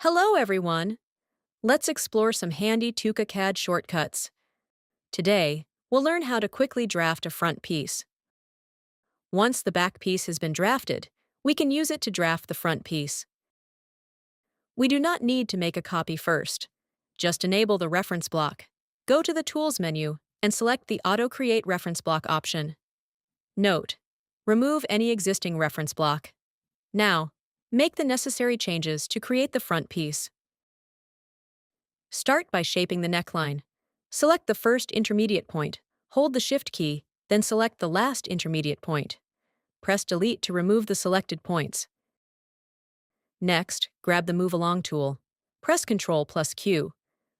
Hello, everyone! Let's explore some handy TUKAcad shortcuts. Today, we'll learn how to quickly draft a front piece. Once the back piece has been drafted, we can use it to draft the front piece. We do not need to make a copy first. Just enable the reference block. Go to the Tools menu and select the Auto Create Reference Block option. Note: remove any existing reference block. Now, make the necessary changes to create the front piece. Start by shaping the neckline. Select the first intermediate point, hold the Shift key, then select the last intermediate point. Press Delete to remove the selected points. Next, grab the Move Along tool. Press Ctrl+Q.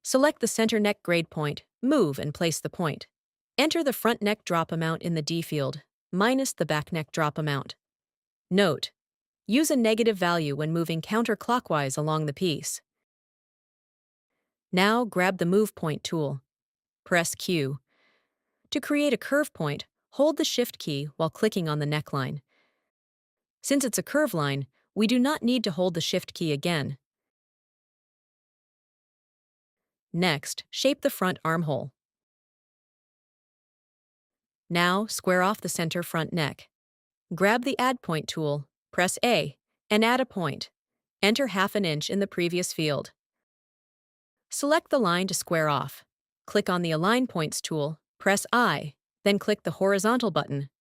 Select the center neck grade point, move and place the point. Enter the front neck drop amount in the D field, minus the back neck drop amount. Note: use a negative value when moving counterclockwise along the piece. Now grab the Move Point tool. Press Q. To create a curve point, hold the Shift key while clicking on the neckline. Since it's a curve line, we do not need to hold the Shift key again. Next, shape the front armhole. Now square off the center front neck. Grab the Add Point tool, press A, and add a point. Enter 1/2 inch in the previous field. Select the line to square off. Click on the Align Points tool, press I, then click the horizontal button.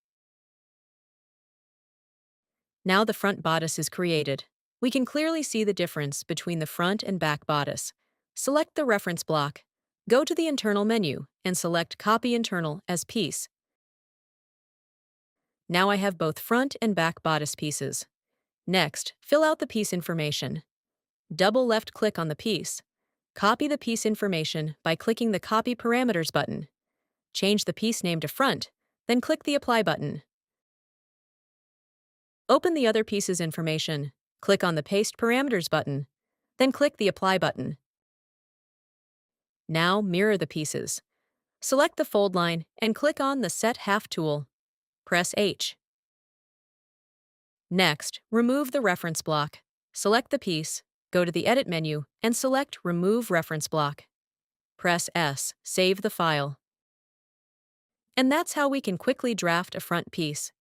Now the front bodice is created. We can clearly see the difference between the front and back bodice. Select the reference block. Go to the Internal menu and select Copy Internal as Piece. Now I have both front and back bodice pieces. Next, fill out the piece information. Double left-click on the piece. Copy the piece information by clicking the Copy Parameters button. Change the piece name to Front, then click the Apply button. Open the other piece's information. Click on the Paste Parameters button, then click the Apply button. Now mirror the pieces. Select the fold line and click on the Set Half tool. Press H. Next, remove the reference block. Select the piece, go to the Edit menu, and select Remove Reference Block. Press S, save the file. And that's how we can quickly draft a front piece.